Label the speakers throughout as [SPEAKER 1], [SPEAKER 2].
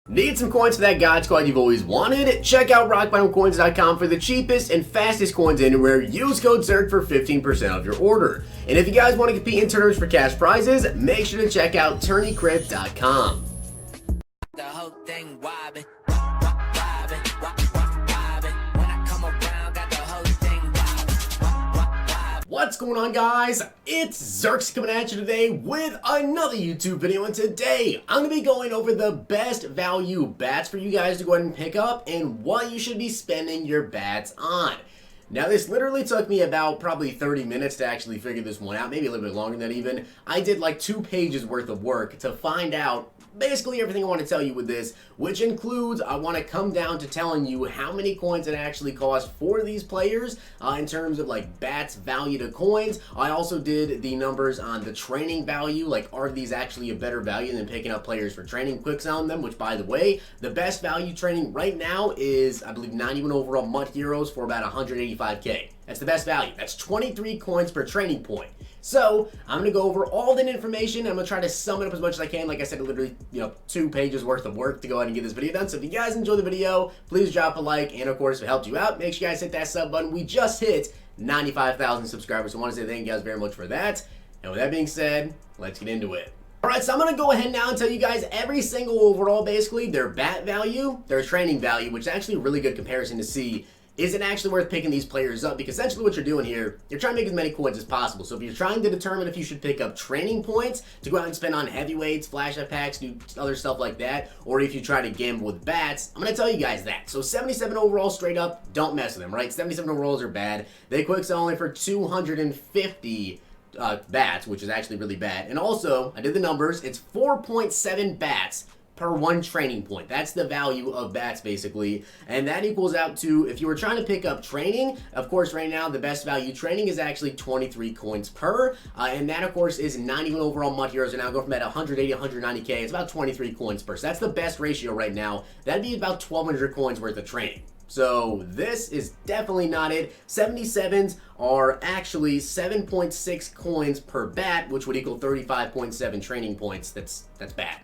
[SPEAKER 1] Need some coins for that God Squad you've always wanted? Check out rockbottomcoins.com for the cheapest and fastest coins anywhere. Use code ZERK for 15% off your order. And if you guys want to compete in tournaments for cash prizes, make sure to check out tourneycrypt.com.
[SPEAKER 2] The whole thing wobbin'.
[SPEAKER 1] What's going on, guys? It's Zirksee coming at you today with another YouTube video, and today I'm going to be going over the best value bats for you guys to go ahead and pick up and what you should be spending your bats on. Now, this literally took me about probably 30 minutes to actually figure this one out, maybe a little bit longer than that even. I did like 2 pages worth of work to find out basically everything I want to tell you with this, which includes I want to come down to telling you how many coins it actually costs for these players in terms of like bats value to coins. I also did the numbers on the training value, like are these actually a better value than picking up players for training quick selling them, which by the way, the best value training right now is I believe 91 overall Mud Heroes for about 185k. That's the best value. That's 23 coins per training point. So I'm going to go over all that information. I'm going to try to sum it up as much as I can. Like I said, literally, 2 pages worth of work to go ahead and get this video done. So if you guys enjoyed the video, please drop a like. And of course, if it helped you out, make sure you guys hit that sub button. We just hit 95,000 subscribers. So I want to say thank you guys very much for that. And with that being said, let's get into it. Alright, so I'm going to go ahead now and tell you guys every single overall, basically, their bat value, their training value, which is actually a really good comparison to see. Is it actually worth picking these players up? Because essentially what you're doing here, you're trying to make as many coins as possible. So if you're trying to determine if you should pick up training points to go out and spend on heavyweights, flash up packs, do other stuff like that, or if you try to gamble with bats, I'm going to tell you guys that. So 77 overall straight up, don't mess with them, right? 77 overalls are bad. They quick sell only for 250 bats, which is actually really bad. And also, I did the numbers, it's 4.7 bats per 1 training point. That's the value of bats, basically. And that equals out to, if you were trying to pick up training, of course, right now, the best value training is actually 23 coins per. And that, of course, is 91 overall Mud Heroes. And now go from that 180, 190k. It's about 23 coins per. So that's the best ratio right now. That'd be about 1,200 coins worth of training. So this is definitely not it. 77s are actually 7.6 coins per bat, which would equal 35.7 training points. That's bad.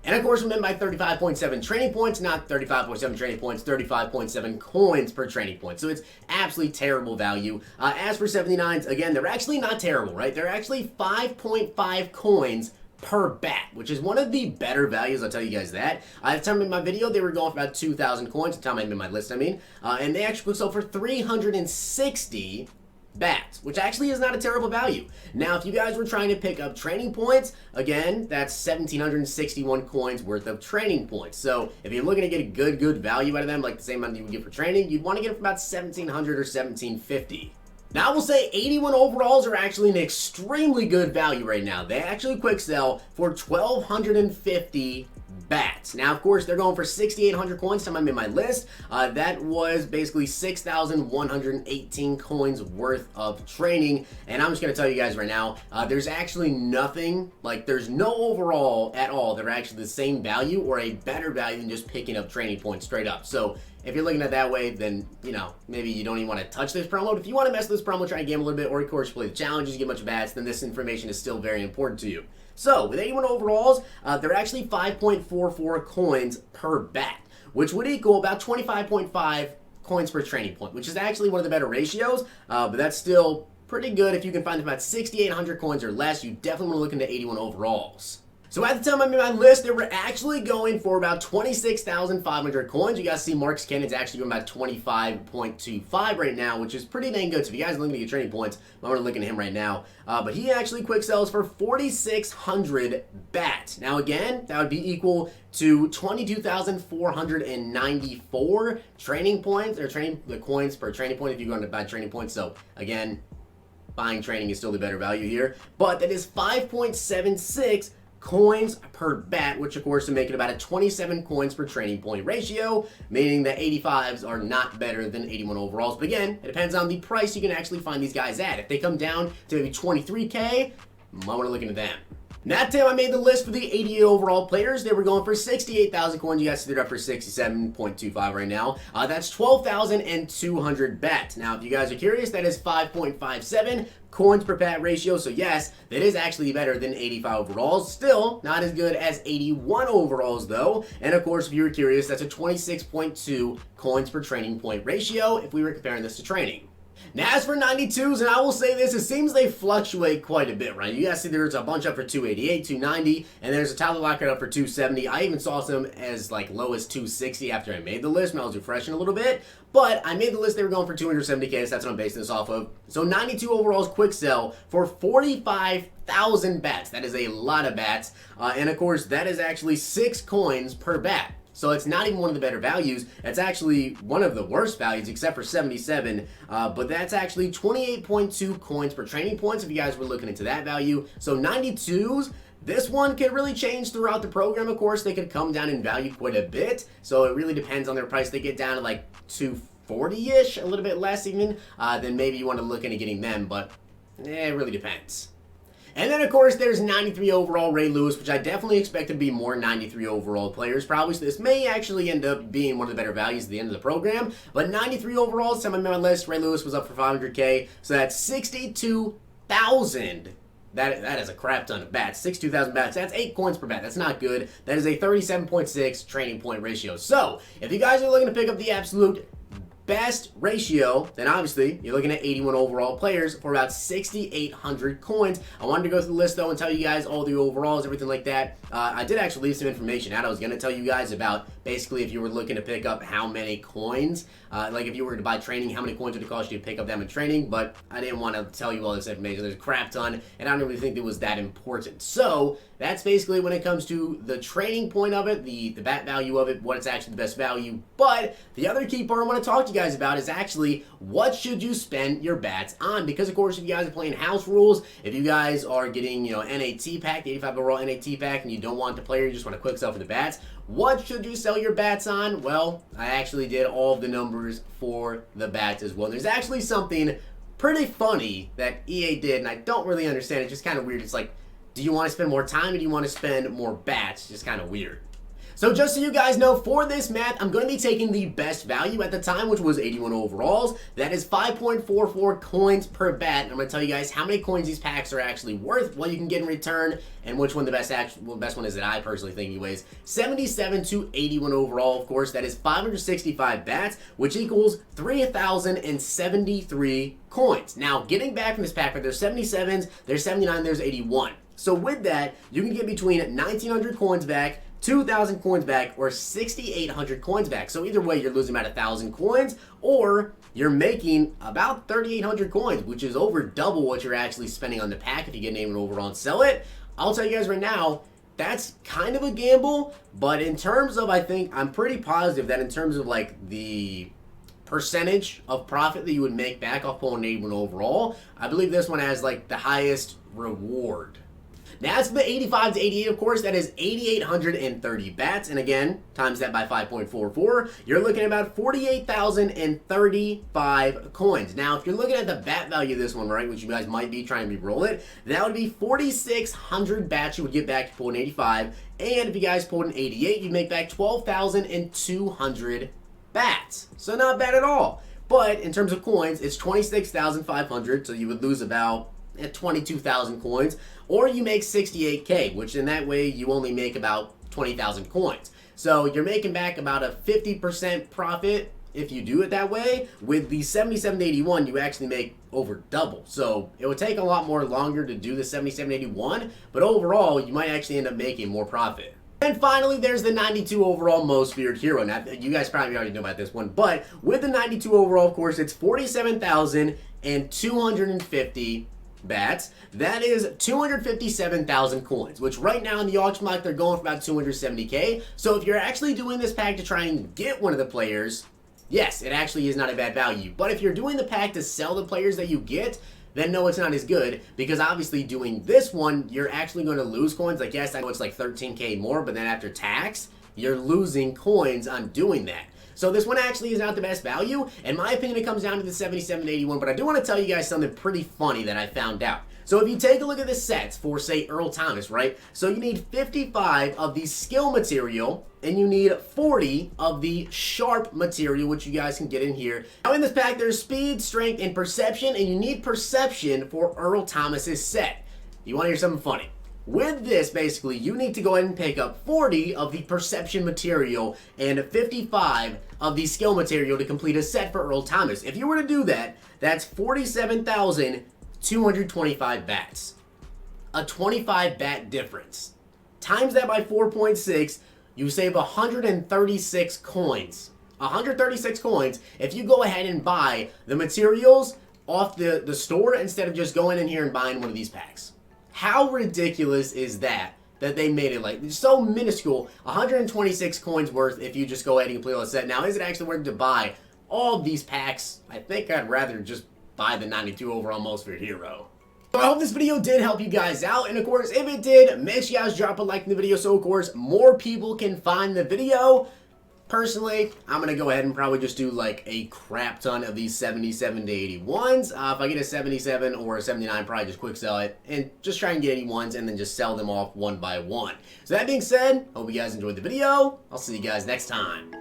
[SPEAKER 1] And of course, remember by 35.7 training points, not 35.7 training points, 35.7 coins per training point. So it's absolutely terrible value. As for 79s, again, they're actually not terrible, right? They're actually 5.5 coins per bat, which is one of the better values, I'll tell you guys that. At the time I made my video, they were going for about 2,000 coins. At the time I made my list, and they actually sold for 360 bats, which actually is not a terrible value. Now, if you guys were trying to pick up training points, again, that's 1,761 coins worth of training points. So if you're looking to get a good value out of them, like the same amount you would get for training, you'd want to get it for about 1,700 or 1,750. Now, I will say 81 overalls are actually an extremely good value right now. They actually quick sell for 1,250 bats. Now, of course, they're going for 6,800 coins. Time I made my list. That was basically 6,118 coins worth of training. And I'm just going to tell you guys right now, there's actually nothing, like there's no overall at all that are actually the same value or a better value than just picking up training points straight up. So if you're looking at it that way, then, maybe you don't even want to touch this promo. If you want to mess with this promo, try and game a little bit, or of course, play the challenges, get much bats, then this information is still very important to you. So, with 81 overalls, they're actually 5.44 coins per bat, which would equal about 25.5 coins per training point, which is actually one of the better ratios, but that's still pretty good. If you can find about 6,800 coins or less, you definitely want to look into 81 overalls. So at the time I made my list, they were actually going for about 26,500 coins. You guys see Marcus Cannon's actually going about 25.25 right now, which is pretty dang good. So if you guys are looking to get training points, I'm going to look at him right now. But he actually quick sells for 4,600 bats. Now again, that would be equal to 22,494 training points, or the coins per training point if you're going to buy training points. So again, buying training is still the better value here. But that is 5.76 coins per bat, which of course would make it about a 27 coins per training point ratio, meaning that 85s are not better than 81 overalls. But again, it depends on the price you can actually find these guys at. If they come down to maybe 23k, I want to look into them. That time I made the list for the 88 overall players. They were going for 68,000 coins. You guys see they're up for 67.25 right now. That's 12,200 bats. Now, if you guys are curious, that is 5.57 coins per bat ratio. So yes, that is actually better than 85 overalls. Still not as good as 81 overalls though. And of course, if you were curious, that's a 26.2 coins per training point ratio if we were comparing this to training. Now, as for 92s, and I will say this, it seems they fluctuate quite a bit, right? You guys see there's a bunch up for 288, 290, and there's a Tyler Lockett up for 270. I even saw some as like low as 260 after I made the list when I was refreshing a little bit. But I made the list, they were going for 270K, so that's what I'm basing this off of. So 92 overalls quick sell for 45,000 bats. That is a lot of bats. And of course, that is actually 6 coins per bat. So it's not even one of the better values. It's actually one of the worst values, except for 77. But that's actually 28.2 coins per training points if you guys were looking into that value. So 92s, this one can really change throughout the program. Of course, they could come down in value quite a bit. So it really depends on their price. They get down to like 240-ish, a little bit less even, then maybe you want to look into getting them. But it really depends. And then, of course, there's 93 overall Ray Lewis, which I definitely expect to be more 93 overall players probably. So this may actually end up being one of the better values at the end of the program. But 93 overall, some of my list, Ray Lewis was up for 500K. So that's 62,000. That is a crap ton of bats. 62,000 bats. That's 8 coins per bat. That's not good. That is a 37.6 training point ratio. So if you guys are looking to pick up the absolute best ratio, then obviously you're looking at 81 overall players for about 6,800 coins. I wanted to go through the list though and tell you guys all the overalls, everything like that. I did actually leave some information out. I was going to tell you guys about basically if you were looking to pick up how many coins, like if you were to buy training, how many coins would it cost you to pick up them in training, but I didn't want to tell you all this information. There's a crap ton, and I don't really think it was that important. So that's basically when it comes to the training point of it, the bat value of it, what it's actually the best value. But the other key part I want to talk to you guys about is actually what should you spend your bats on? Because of course, if you guys are playing house rules, if you guys are getting, NAT pack, the 85 overall NAT pack, and you don't want the player, you just want a quick sell for the bats, what should you sell your bats on? Well, I actually did all of the numbers for the bats as well. There's actually something pretty funny that EA did, and I don't really understand. It's just kind of weird. It's like, do you want to spend more time or do you want to spend more bats? Just kind of weird. So just so you guys know, for this math, I'm going to be taking the best value at the time, which was 81 overalls. That is 5.44 coins per bat. And I'm going to tell you guys how many coins these packs are actually worth, what you can get in return, and which one the best one is that I personally think anyways. 77 to 81 overall, of course, that is 565 bats, which equals 3,073 coins. Now, getting back from this pack, there's 77s, there's 79, there's 81. So with that, you can get between 1,900 coins back, 2,000 coins back, or 6,800 coins back. So either way, you're losing about 1,000 coins, or you're making about 3,800 coins, which is over double what you're actually spending on the pack if you get an 81 overall and sell it. I'll tell you guys right now, that's kind of a gamble, but in terms of, I'm pretty positive that in terms of like the percentage of profit that you would make back off pulling an 81 overall, I believe this one has like the highest reward. Now, as for the 85 to 88, of course, that is 8,830 bats. And again, times that by 5.44, you're looking at about 48,035 coins. Now, if you're looking at the bat value of this one, right, which you guys might be trying to re-roll it, that would be 4,600 bats you would get back to pull an 85. And if you guys pulled an 88, you'd make back 12,200 bats. So not bad at all. But in terms of coins, it's 26,500, so you would lose about at 22,000 coins, or you make 68K, which in that way you only make about 20,000 coins. So you're making back about a 50% profit if you do it that way. With the 7781, you actually make over double. So it would take a lot more longer to do the 7781, but overall you might actually end up making more profit. And finally, there's the 92 overall most feared hero. Now, you guys probably already know about this one, but with the 92 overall, of course, it's 47,250 bats. That is 257,000 coins, which right now in the auction block, they're going for about 270K. So if you're actually doing this pack to try and get one of the players, yes, it actually is not a bad value. But if you're doing the pack to sell the players that you get, then no, it's not as good, because obviously doing this one, you're actually going to lose coins. Like, yes, I know it's like 13K more, but then after tax, you're losing coins on doing that. So this one actually is not the best value. In my opinion, it comes down to the 7781, but I do want to tell you guys something pretty funny that I found out. So if you take a look at the sets for, say, Earl Thomas, right? So you need 55 of the skill material, and you need 40 of the sharp material, which you guys can get in here. Now in this pack, there's speed, strength, and perception, and you need perception for Earl Thomas's set. You want to hear something funny? With this, basically, you need to go ahead and pick up 40 of the perception material and 55 of the skill material to complete a set for Earl Thomas. If you were to do that, that's 47,225 bats. A 25 bat difference. Times that by 4.6, you save 136 coins. 136 coins if you go ahead and buy the materials off the store instead of just going in here and buying one of these packs. How ridiculous is that they made it like so minuscule? 126 coins worth if you just go ahead and complete a set. Now, is it actually worth to buy all of these packs? I think I'd rather just buy the 92 overall most for hero. So I hope this video did help you guys out, and of course, if it did, make sure you guys drop a like in the video so of course more people can find the video. Personally, I'm going to go ahead and probably just do like a crap ton of these 77 to 81s. If I get a 77 or a 79, probably just quick sell it and just try and get 81s and then just sell them off one by one. So that being said, hope you guys enjoyed the video. I'll see you guys next time.